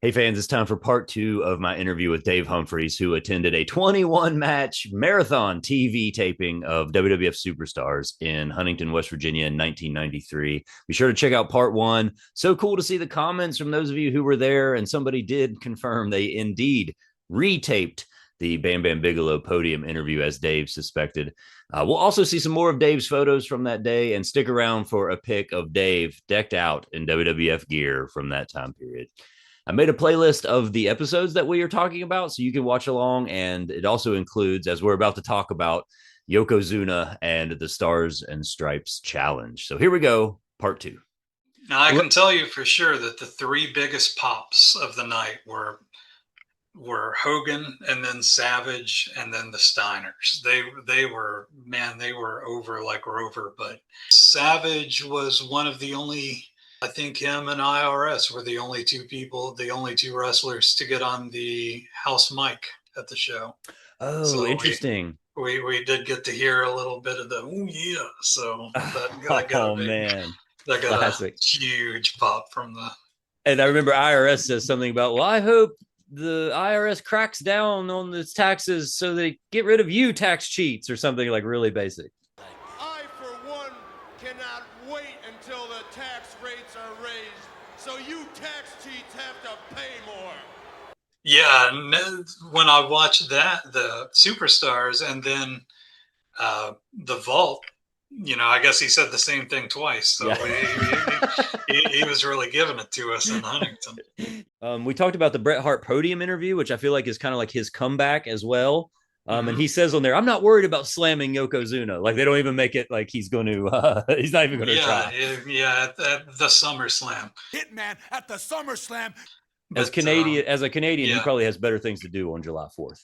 Hey fans, it's time for part two of my interview with Dave Humphreys, who attended a 21 match marathon TV taping of WWF Superstars in Huntington, West Virginia in 1993. Be sure to check out part one. So cool to see the comments from those of you who were there, and somebody did confirm they indeed retaped the Bam Bam Bigelow podium interview as Dave suspected. We'll also see some more of Dave's photos from that day, and stick around for a pic of Dave decked out in WWF gear from that time period. I made a playlist of the episodes that we are talking about so you can watch along. And it also includes, as we're about to talk about, Yokozuna and the Stars and Stripes Challenge. So here we go, part two. Now, I can tell you for sure that the three biggest pops of the night were Hogan, and then Savage, and then the Steiners. They were over like Rover, but Savage was one of the only, I think him and IRS were the only two wrestlers to get on the house mic at the show. Oh, so interesting. We did get to hear a little bit of the "oh yeah," so that got a huge pop from the. And I remember IRS says something about, well, I hope the IRS cracks down on the taxes so they get rid of you tax cheats, or something like really basic. I, for one, cannot wait until the tax rates are raised, so you tax cheats have to pay more. Yeah, when I watched the Superstars, and then the Vault, I guess he said the same thing twice. So yeah. he was really giving it to us in Huntington. We talked about the Bret Hart podium interview, which I feel like is kind of like his comeback as well. And he says on there, I'm not worried about slamming Yokozuna. Like, they don't even make it like he's going to, he's not even going to try. Yeah, at the SummerSlam. Hitman at the SummerSlam. As a Canadian, he probably has better things to do on July 4th.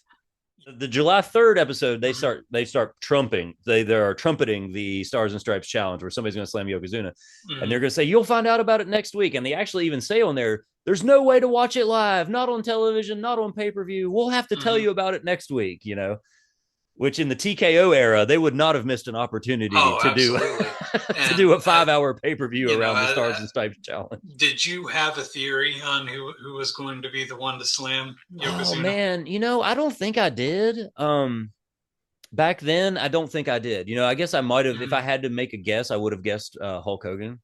The July 3rd episode, they start trumpeting. They are trumpeting the Stars and Stripes Challenge, where somebody's going to slam Yokozuna, and they're going to say, you'll find out about it next week. And they actually even say on there, there's no way to watch it live, not on television, not on pay-per-view. We'll have to tell you about it next week, which in the TKO era, they would not have missed an opportunity to do a 5-hour pay-per-view around the Stars and Stripes Challenge. Did you have a theory on who was going to be the one to slam Yokozuna? Oh, man, I don't think I did. Back then, I don't think I did. I guess I might have, if I had to make a guess, I would have guessed Hulk Hogan.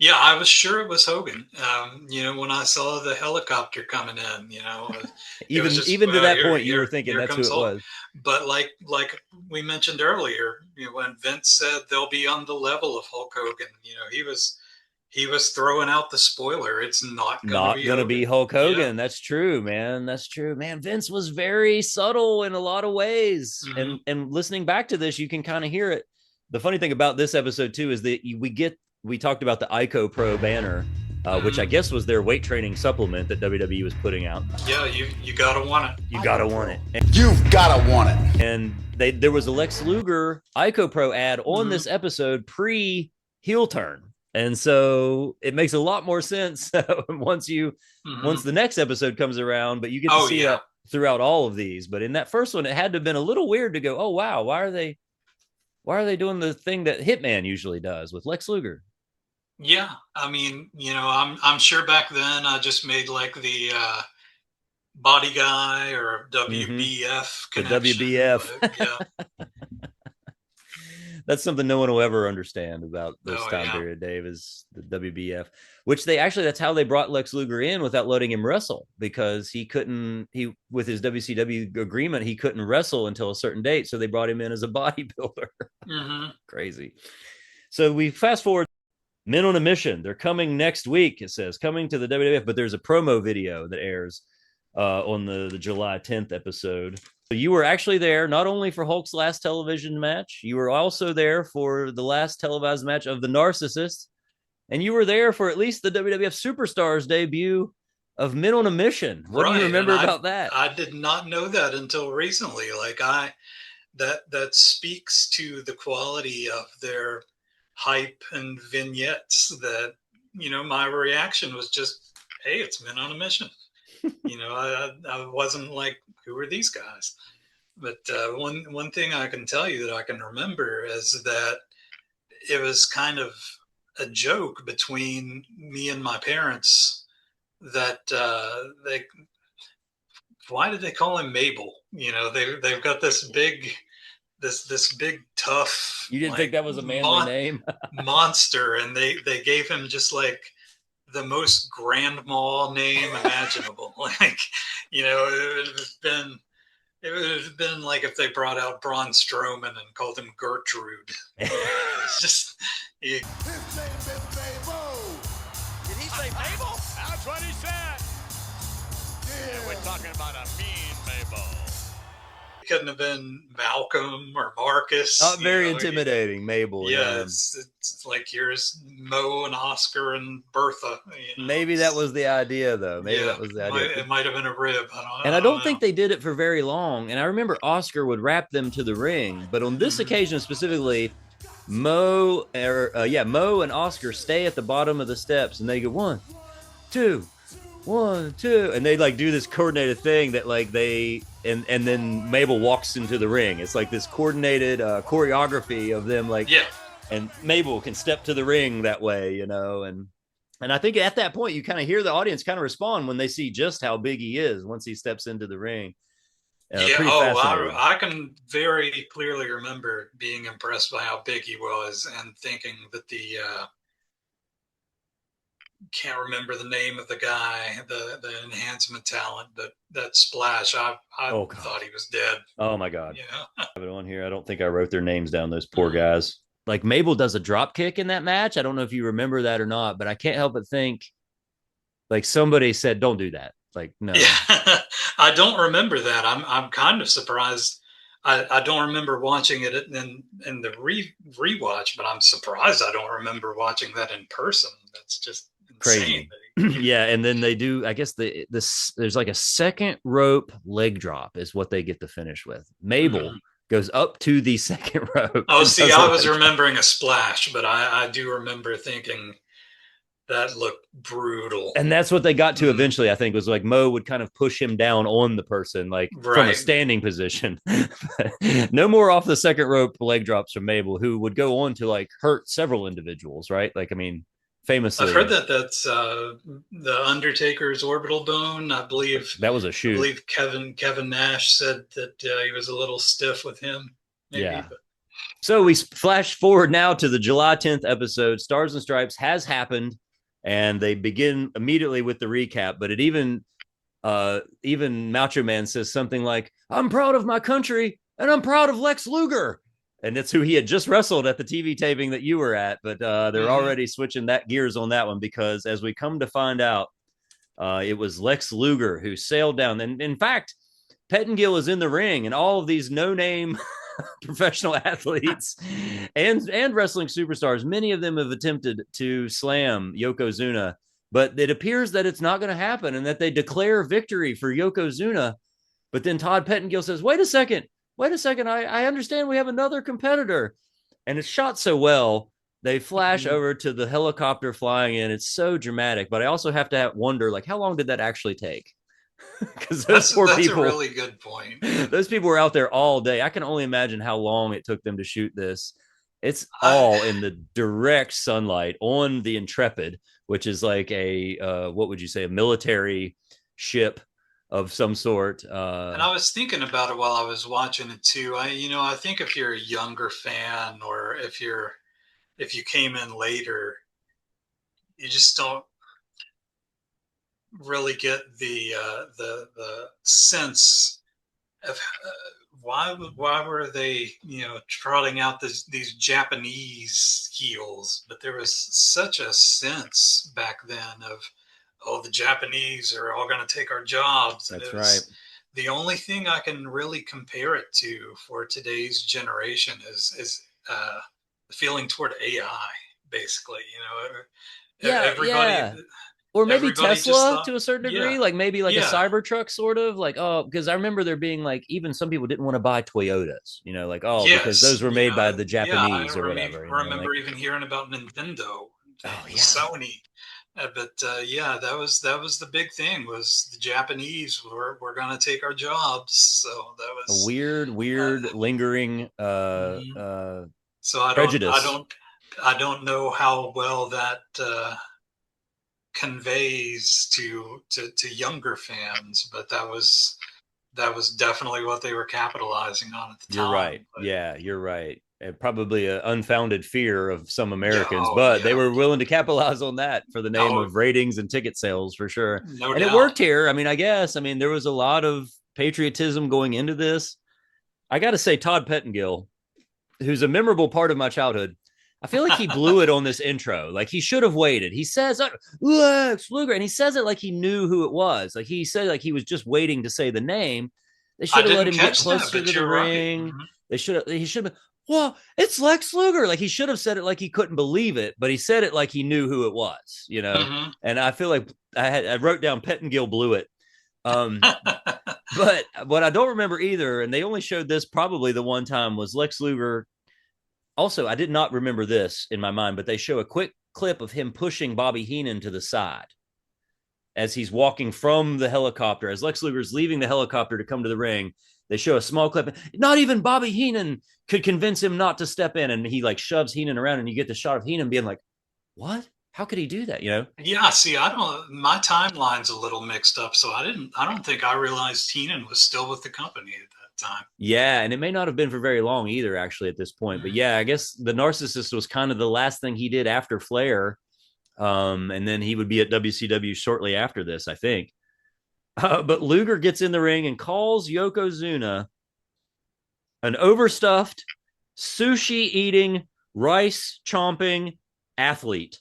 Yeah, I was sure it was Hogan. When I saw the helicopter coming in, even to that point, you were thinking that's who it was. But like we mentioned earlier, when Vince said they'll be on the level of Hulk Hogan, he was throwing out the spoiler. It's not going to be Hulk Hogan. Yeah. That's true, man. That's true, man. Vince was very subtle in a lot of ways, and listening back to this, you can kind of hear it. The funny thing about this episode too is that we talked about the ICO PRO banner, which I guess was their weight training supplement that WWE was putting out. Yeah, you gotta want it. You gotta want it. You've gotta want it. And there was a Lex Luger ICO PRO ad on this episode pre-heel turn. And so it makes a lot more sense once the next episode comes around, but you get to see that throughout all of these. But in that first one, it had to have been a little weird to go, oh, wow, why are they doing the thing that Hitman usually does with Lex Luger? Yeah, I mean, I'm sure back then I just made like the body guy or WBF connection. The WBF. Yeah. That's something no one will ever understand about this time period, Dave, is the WBF, which that's how they brought Lex Luger in without letting him wrestle, because with his WCW agreement, he couldn't wrestle until a certain date. So they brought him in as a bodybuilder. Crazy. So we fast forward. Men on a Mission. They're coming next week. It says coming to the WWF, but there's a promo video that airs on the July 10th episode. So you were actually there not only for Hulk's last television match, you were also there for the last televised match of the Narcissist, and you were there for at least the WWF Superstars debut of Men on a Mission. What do you remember about that? I did not know that until recently. Like that speaks to the quality of their hype and vignettes. That my reaction was just, hey, it's Men on a Mission. I wasn't like, who are these guys? But one thing I can tell you that I can remember is that it was kind of a joke between me and my parents that why did they call him Mabel? You know, they've got this big tough. You didn't think that was a manly name? Monster, and they gave him just like the most grandma name imaginable. Like, you know, it would have been like if they brought out Braun Strowman and called him Gertrude. It's just his name is Mabel. Did he say Mabel? That's what he said. Yeah. We're talking about a mean Mabel. it couldn't have been Malcolm or Marcus. Very intimidating, Mabel. Yeah, it's like here's Mo and Oscar and Bertha. You know? Maybe that was the idea, though. Maybe that was the idea. It might have been a rib. I don't think they did it for very long. And I remember Oscar would wrap them to the ring, but on this occasion specifically, Mo and Oscar stay at the bottom of the steps, and they go 1, 2, 1, 2, and they like do this coordinated thing that like they and then Mabel walks into the ring. It's like this coordinated choreography of them, like and Mabel can step to the ring that way, you know, and I think at that point you kind of hear the audience kind of respond when they see just how big he is once he steps into the ring. I can very clearly remember being impressed by how big he was and thinking that the can't remember the name of the guy, the enhancement talent, but that Splash, I thought he was dead. Oh my God. Yeah. I have it on here. I don't think I wrote their names down, those poor guys. Like Mabel does a drop kick in that match. I don't know if you remember that or not, but I can't help but think like somebody said, don't do that. Like, no. Yeah. I don't remember that. I'm kind of surprised. I don't remember watching it in the rewatch, but I'm surprised I don't remember watching that in person. That's just crazy. Yeah, and then they do, I guess there's like a second rope leg drop is what they get the finish with. Mabel goes up to the second rope. Oh, see, I was remembering a splash, but I do remember thinking that looked brutal. And that's what they got to eventually, I think, was like Mo would kind of push him down on the person, like from a standing position. No more off the second rope leg drops from Mabel, who would go on to like hurt several individuals, right? Like, I mean, famously. I've heard that's the Undertaker's orbital bone. I believe that was a shoot. I believe Kevin Nash said that he was a little stiff with him. Maybe, yeah. But. So we flash forward now to the July 10th episode. Stars and Stripes has happened. And they begin immediately with the recap, but it even Macho Man says something like, "I'm proud of my country and I'm proud of Lex Luger." And that's who he had just wrestled at the TV taping that you were at. But they're already switching that gears on that one, because as we come to find out, it was Lex Luger who sailed down. And in fact, Pettengill is in the ring, and all of these no-name professional athletes and wrestling superstars, many of them have attempted to slam Yokozuna, but it appears that it's not going to happen and that they declare victory for Yokozuna. But then Todd Pettengill says, wait a second, I understand we have another competitor. And it's shot so well, they flash over to the helicopter flying in. It's so dramatic, but I also have to wonder, like, how long did that actually take? Because that's a really good point. Those people were out there all day. I can only imagine how long it took them to shoot this. It's all in the direct sunlight on the Intrepid, which is like a what would you say, a military ship of some sort. And I was thinking about it while I was watching it too. I think if you're a younger fan, or if you came in later, you just don't really get the sense of why were they trotting out these Japanese heels. But there was such a sense back then of, oh, the Japanese are all going to take our jobs. And that's right. The only thing I can really compare it to for today's generation is the feeling toward AI, basically. Everybody. Or maybe Tesla to a certain degree, like maybe like a Cybertruck sort of, like, oh, because I remember there being like, even some people didn't want to buy Toyotas, like, oh, because those were made by the Japanese or whatever. I remember even hearing about Nintendo, Sony. But that was the big thing, was the Japanese were going to take our jobs. So that was a weird lingering so prejudice. I don't know how well that conveys to younger fans, but that was definitely what they were capitalizing on at the time. You're right. But, yeah, you're right. And probably an unfounded fear of some Americans, oh, but yeah. they were willing to capitalize on that for the name of ratings and ticket sales for sure. No and doubt. It worked here. I mean, I guess. I mean, there was a lot of patriotism going into this. I got to say, Todd Pettengill, who's a memorable part of my childhood, I feel like he blew it on this intro. Like he should have waited. He says Lex Luger, and he says it like he knew who it was. Like he said, like he was just waiting to say the name. They should have let him get closer to the ring. Mm-hmm. He should have. Well, it's Lex Luger. Like he should have said it like he couldn't believe it, but he said it like he knew who it was. You know. Mm-hmm. And I feel like I wrote down Pettengill blew it. But what I don't remember either, and they only showed this probably the one time, was Lex Luger. Also, I did not remember this in my mind, but they show a quick clip of him pushing Bobby Heenan to the side as he's walking from the helicopter. As Lex Luger's leaving the helicopter to come to the ring, they show a small clip. Not even Bobby Heenan could convince him not to step in, and he like shoves Heenan around, and you get the shot of Heenan being like, "What? How could he do that?" You know? Yeah. See, my timeline's a little mixed up, so I don't think I realized Heenan was still with the company at that time. Yeah, and it may not have been for very long either, actually, at this point. But yeah, I guess the Narcissist was kind of the last thing he did after Flair. And then he would be at WCW shortly after this, I think. But Luger gets in the ring and calls Yokozuna an overstuffed, sushi-eating, rice-chomping athlete.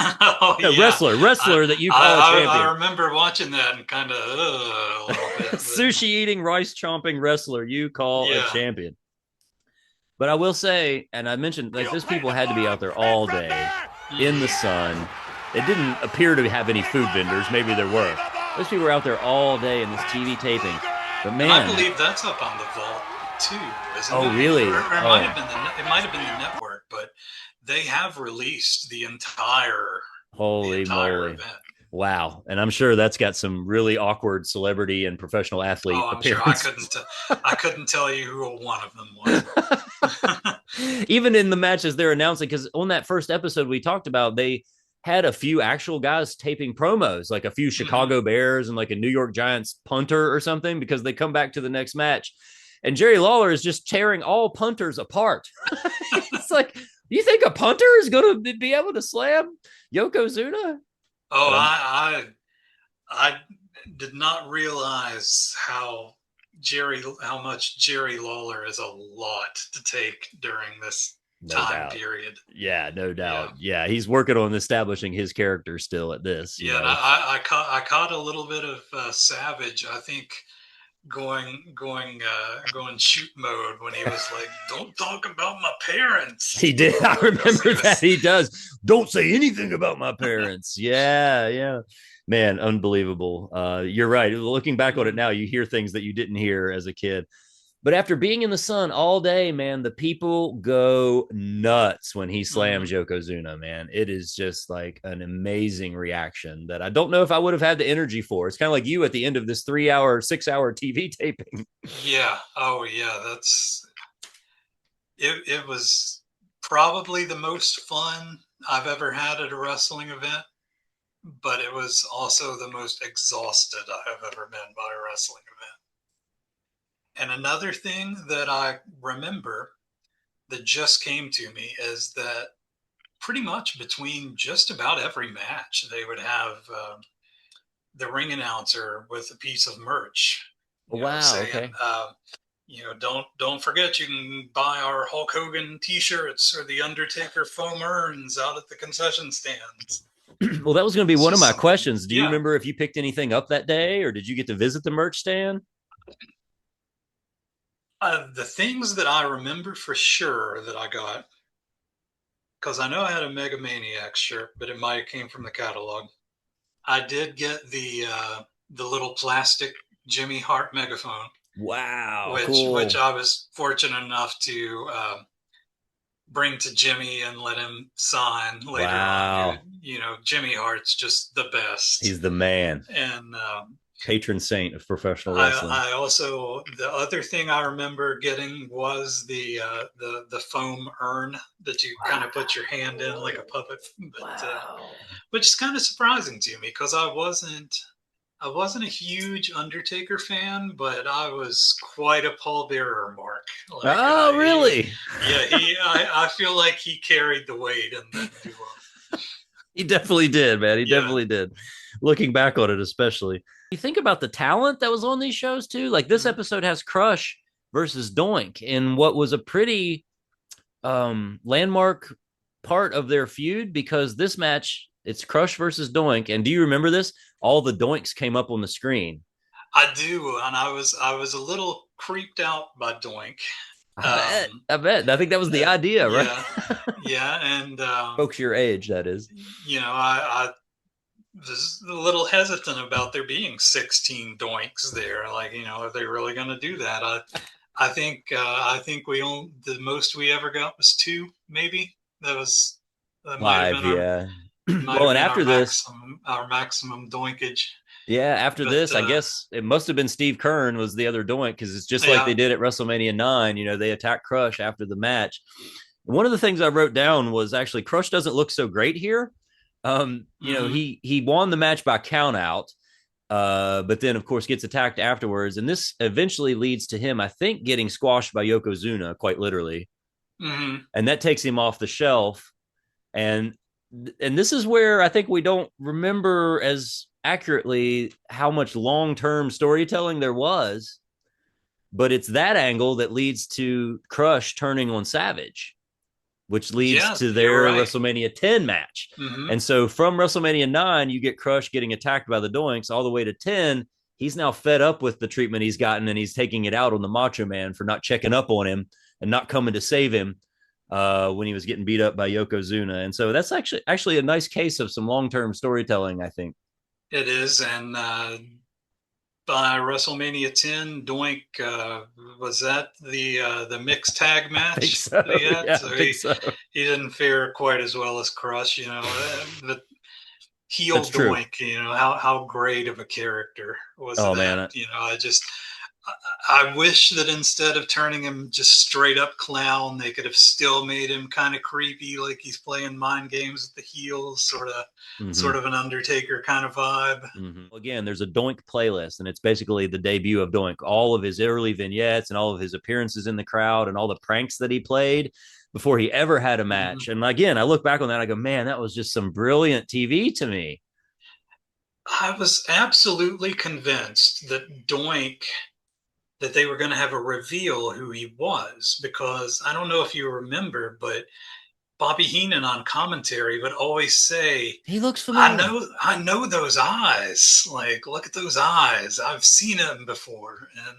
Oh, yeah. Wrestler that you call a champion. I remember watching that and kind of a little bit. Sushi-eating, rice-chomping wrestler you call a champion. But I will say, and I mentioned, like, those people had to be out there all day in the sun. It didn't appear to have any food vendors. Maybe there were. Those people were out there all day in this TV taping. But man, I believe that's up on the vault too. Isn't it? Really? It might have been the network, but they have released the entire moly. event. Wow. And I'm sure that's got some really awkward celebrity and professional athlete appearances. Sure. I couldn't tell you who one of them was. Even in the matches they're announcing, because on that first episode we talked about, they had a few actual guys taping promos, like a few Chicago Bears and like a New York Giants punter or something, because they come back to the next match. And Jerry Lawler is just tearing all punters apart. It's like, you think a punter is going to be able to slam Yokozuna? Oh, I did not realize how much Jerry Lawler is a lot to take during this time period. Yeah, no doubt. Yeah, he's working on establishing his character still at this. Yeah, and I caught a little bit of Savage, I think, going shoot mode when he was like, "Don't talk about my parents." He did. I remember that. He does. Don't say anything about my parents. Yeah. Man, unbelievable. You're right. Looking back on it now, you hear things that you didn't hear as a kid. But after being in the sun all day, man, the people go nuts when he slams Yokozuna, man. It is just like an amazing reaction that I don't know if I would have had the energy for. It's kind of like you at the end of this 6-hour TV taping. Yeah. Oh, yeah. It was probably the most fun I've ever had at a wrestling event, but it was also the most exhausted I have ever been by a wrestling event. And another thing that I remember that just came to me is that pretty much between just about every match, they would have the ring announcer with a piece of merch. Okay. Don't forget, you can buy our Hulk Hogan T-shirts or the Undertaker foam urns out at the concession stands. Well, that was going to be one of my questions. Do you remember if you picked anything up that day, or did you get to visit the merch stand? The things that I remember for sure that I got, because I know I had a Mega Maniac shirt, but it might have came from the catalog. I did get the little plastic Jimmy Hart megaphone. Wow, which I was fortunate enough to bring to Jimmy and let him sign later on. Jimmy Hart's just the best. He's the man. And patron saint of professional wrestling. I also, the other thing I remember getting was the foam urn that you kind of put your hand in like a puppet, but which is kind of surprising to me because I wasn't a huge Undertaker fan, but I was quite a pallbearer, Mark. Like, really? I feel like he carried the weight in that duo. He definitely did, man. He definitely did. Looking back on it, especially. You think about the talent that was on these shows, too. Like, this episode has Crush versus Doink in what was a pretty landmark part of their feud, because this match, it's Crush versus Doink. And do you remember this? All the Doinks came up on the screen. I do, and I was a little creeped out by Doink. I bet. I think that was the idea, right? Yeah, and folks your age, that is. I was a little hesitant about there being 16 Doinks there. Like, are they really going to do that? I think we owned, the most we ever got was 2, maybe. That live, yeah. Well, and after this, our maximum Doinkage. Yeah, after this, I guess it must have been Steve Kern was the other Doink, because it's just like they did at WrestleMania 9. They attacked Crush after the match. One of the things I wrote down was actually Crush doesn't look so great here. He won the match by count out, but then, of course, gets attacked afterwards. And this eventually leads to him, I think, getting squashed by Yokozuna, quite literally. Mm-hmm. And that takes him off the shelf. And this is where I think we don't remember as accurately how much long-term storytelling there was, but it's that angle that leads to Crush turning on Savage, which leads to their WrestleMania 10 match. Mm-hmm. And so from WrestleMania 9, you get Crush getting attacked by the Doinks all the way to 10. He's now fed up with the treatment he's gotten, and he's taking it out on the Macho Man for not checking up on him and not coming to save him when he was getting beat up by Yokozuna. And so that's actually a nice case of some long-term storytelling, I think. It is, and by WrestleMania 10, Doink was that the mixed tag match so. that he had? So he didn't fare quite as well as Crush, but heel Doink, how great of a character was that? Man. I wish that instead of turning him just straight up clown, they could have still made him kind of creepy, like he's playing mind games with the heels, sort of an Undertaker kind of vibe. Mm-hmm. Again, there's a Doink playlist, and it's basically the debut of Doink, all of his early vignettes and all of his appearances in the crowd and all the pranks that he played before he ever had a match. Mm-hmm. And again, I look back on that, I go, man, that was just some brilliant TV to me. I was absolutely convinced that Doink, that they were going to have a reveal who he was, because I don't know if you remember, but Bobby Heenan on commentary would always say, he looks familiar. I know those eyes. Like, look at those eyes. I've seen him before. And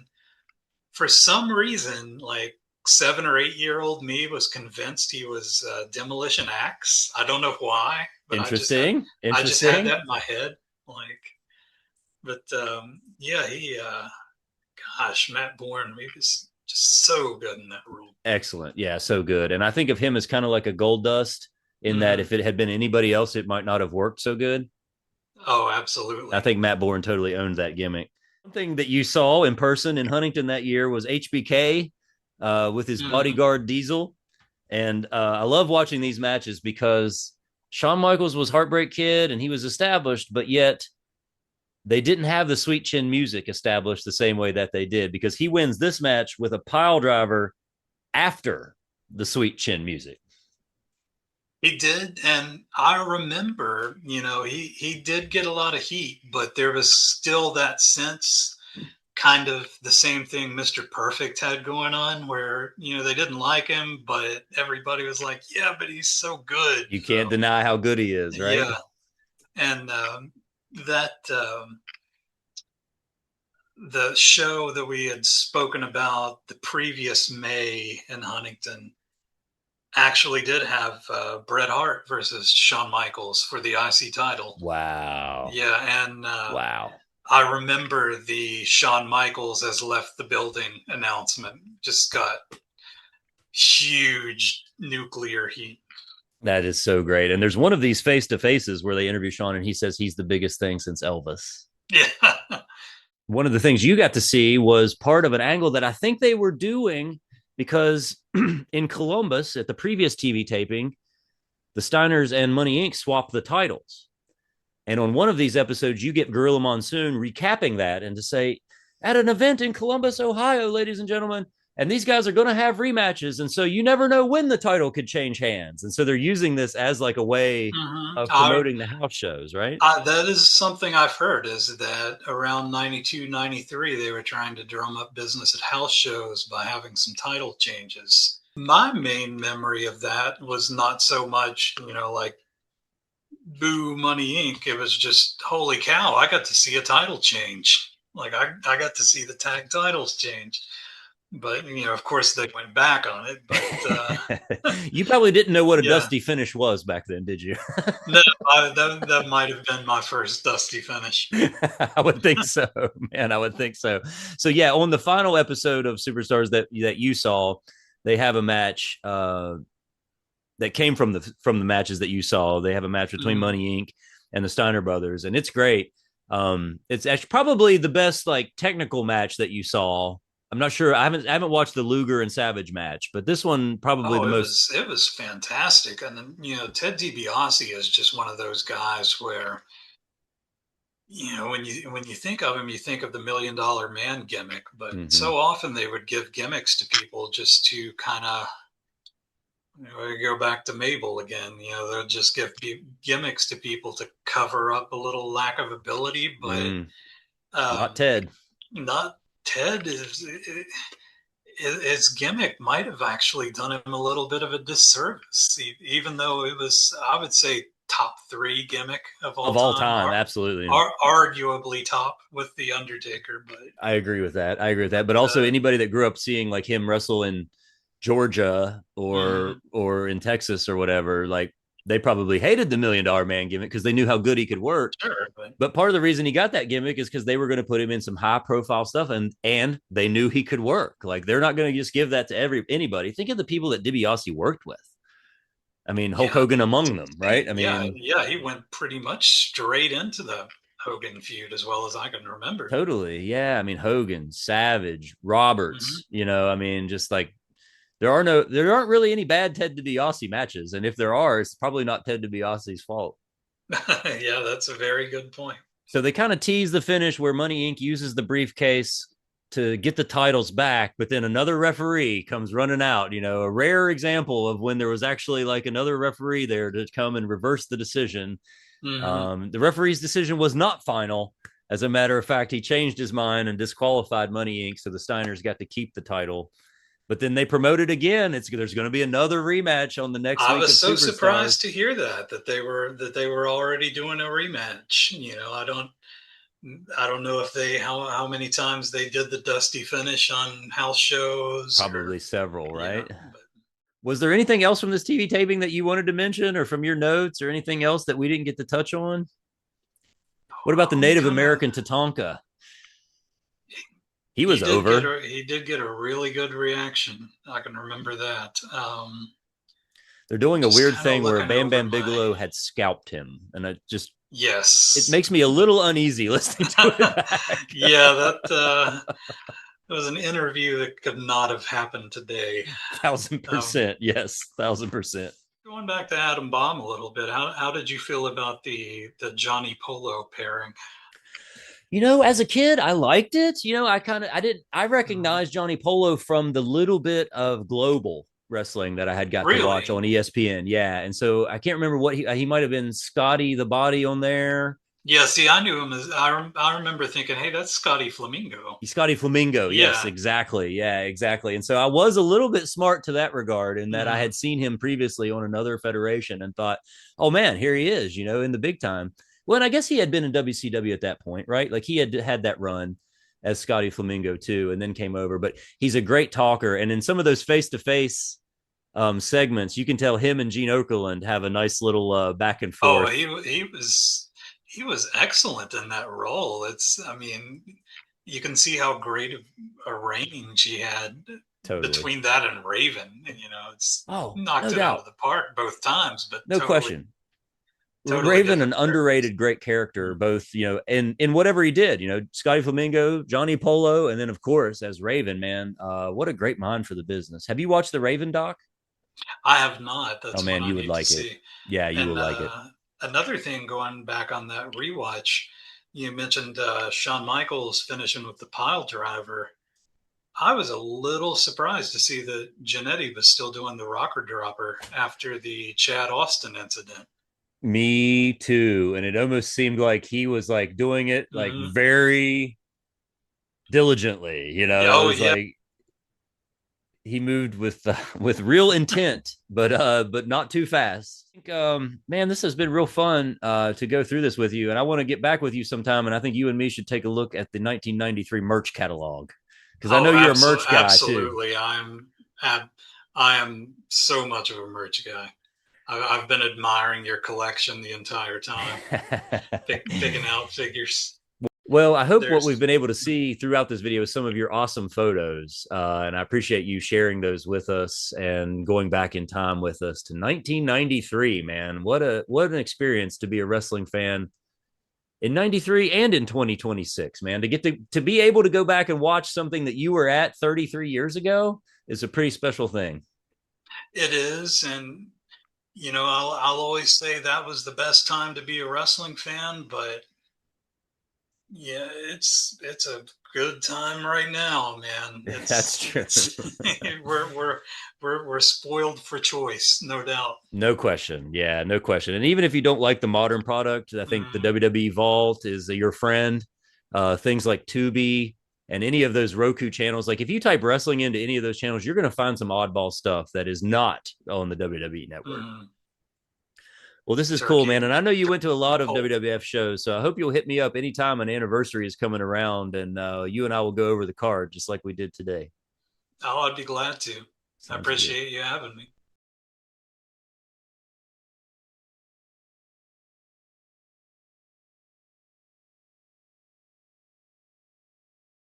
for some reason, like 7 or 8 year old me was convinced he was Demolition Axe. I don't know why. But Interesting. I just had that in my head. Gosh, Matt Bourne, he was just so good in that role. Excellent. Yeah, so good. And I think of him as kind of like a Gold Dust in that if it had been anybody else, it might not have worked so good. Oh, absolutely. I think Matt Bourne totally owned that gimmick. One thing that you saw in person in Huntington that year was HBK with his bodyguard Diesel. And I love watching these matches because Shawn Michaels was Heartbreak Kid and he was established, but yet they didn't have the Sweet Chin music established the same way that they did, because he wins this match with a pile driver after the Sweet Chin music. He did. And I remember, he did get a lot of heat, but there was still that sense, kind of the same thing Mr. Perfect had going on, where, they didn't like him, but everybody was like, yeah, but he's so good. You can't deny how good he is, right? Yeah. And, the show that we had spoken about the previous May in Huntington actually did have Bret Hart versus Shawn Michaels for the IC title. Wow. Yeah, and wow. I remember the Shawn Michaels has left the building announcement just got huge nuclear heat. That is so great. And there's one of these face-to-faces where they interview Shawn and he says he's the biggest thing since Elvis. Yeah. one of the things you got to see was part of an angle that I think they were doing because in Columbus at the previous TV taping, the Steiners and Money Inc. swapped the titles. And on one of these episodes, you get Gorilla Monsoon recapping that and to say, at an event in Columbus, Ohio, ladies and gentlemen, and these guys are going to have rematches. And so you never know when the title could change hands. And so they're using this as like a way of promoting the house shows, right? That is something I've heard, is that around 92, 93, they were trying to drum up business at house shows by having some title changes. My main memory of that was not so much, like boo Money Inc. It was just, holy cow, I got to see a title change. Like I got to see the tag titles change. But, of course they went back on it. But you probably didn't know what a dusty finish was back then, did you? No, that might have been my first dusty finish. I would think so, man. I would think so. So yeah, on the final episode of Superstars that you saw, they have a match that came from the matches that you saw. They have a match between Money Inc. and the Steiner brothers, and it's great. It's actually probably the best like technical match that you saw. I'm not sure. I haven't watched the Luger and Savage match, but this one probably the most. It was fantastic, and then Ted DiBiase is just one of those guys where, when you think of him, you think of the $1 Million Man gimmick, but so often they would give gimmicks to people just to kind of. Go back to Mabel again. They'll just give gimmicks to people to cover up a little lack of ability, but not Ted. Not Ted. His gimmick might have actually done him a little bit of a disservice, even though it was, I would say, top 3 gimmick of all time. Absolutely. Arguably top with The Undertaker, but I agree with that. But also anybody that grew up seeing like him wrestle in Georgia or in Texas or whatever, like they probably hated the $1 Million Man gimmick because they knew how good he could work. Sure, but part of the reason he got that gimmick is because they were going to put him in some high profile stuff and they knew he could work. Like they're not going to just give that to anybody. Think of the people that DiBiase worked with. I mean, Hulk Hogan among them, right? I mean, he went pretty much straight into the Hogan feud as well as I can remember. Totally. Yeah. I mean, Hogan, Savage, Roberts, I mean, just like, there aren't really any bad Ted DiBiase matches. And if there are, it's probably not Ted DiBiase's fault. Yeah, that's a very good point. So they kind of tease the finish where Money Inc. uses the briefcase to get the titles back, but then another referee comes running out, a rare example of when there was actually like another referee there to come and reverse the decision. The referee's decision was not final. As a matter of fact, he changed his mind and disqualified Money Inc. So the Steiners got to keep the title. But then they promoted again. There's going to be another rematch on the next. I was so surprised to hear that they were already doing a rematch. I don't know if how many times they did the dusty finish on house shows. Probably several, right? Was there anything else from this TV taping that you wanted to mention, or from your notes, or anything else that we didn't get to touch on? What about the Native American Tatanka? He was over. He did get a really good reaction. I can remember that. They're doing a weird thing where Bam Bam Bigelow had scalped him, and it just it makes me a little uneasy listening to it. Yeah, that was an interview that could not have happened today. 1,000%, yes, 1,000%. Going back to Adam Bomb a little bit, how did you feel about the Johnny Polo pairing? As a kid, I liked it. I recognized Johnny Polo from the little bit of Global wrestling that I had got to watch on ESPN. Yeah. And so I can't remember what he might have been Scotty the Body on there. Yeah. See, I knew him as, I remember thinking, hey, that's Scotty Flamingo. He's Scotty Flamingo. Yes, exactly. Yeah, exactly. And so I was a little bit smart to that regard in that I had seen him previously on another federation and thought, oh man, here he is, in the big time. Well, and I guess he had been in WCW at that point, right? Like he had that run as Scotty Flamingo too, and then came over. But he's a great talker, and in some of those face-to-face segments, you can tell him and Gene Okerlund have a nice little back and forth. Oh, he was excellent in that role. You can see how great a range he had between that and Raven. It's knocked it out of the park both times. But no question. Totally Raven, an different underrated, great character, both, you know, in whatever he did, you know, Scotty Flamingo, Johnny Polo, and then of course as Raven, man. What a great mind for the business. Have you watched the Raven doc? I have not. Oh That's one man, I you would need to like it. see. Yeah, you will And like it. another thing, going back on that rewatch, you mentioned Shawn Michaels finishing with the pile driver. I was a little surprised to see that Jannetty was still doing the rocker dropper after the Chad Austin incident. Me too. And it almost seemed like he was like doing it like Mm-hmm. very diligently, you know. It Oh was yeah, like he moved with real intent, but not too fast. I think, man, this has been real fun to go through this with you, and I want to get back with you sometime. And I think you and me should take a look at the 1993 merch catalog, because I know you're a merch guy absolutely. I am so much of a merch guy. I've been admiring your collection the entire time, too. picking out figures. Well, I hope what we've There's been able to see throughout this video is some of your awesome photos. And I appreciate you sharing those with us and going back in time with us to 1993, man. What an experience to be a wrestling fan in 93 and in 2026, man. To get to be able to go back and watch something that you were at 33 years ago is a pretty special thing. it is, and you know, I'll always say that was the best time to be a wrestling fan, but yeah, it's a good time right now, man. That's true. We're spoiled for choice, no doubt. No question. Yeah, no question. And even if you don't like the modern product, I think the WWE Vault is your friend. Things like Tubi and any of those Roku channels. Like if you type wrestling into any of those channels, you're going to find some oddball stuff that is not on the WWE network. Well, this is cool, man. And I know you went to a lot of WWF shows, so I hope you'll hit me up anytime an anniversary is coming around, and you and I will go over the card just like we did today. Oh, I'd be glad to. Sounds I appreciate you having me.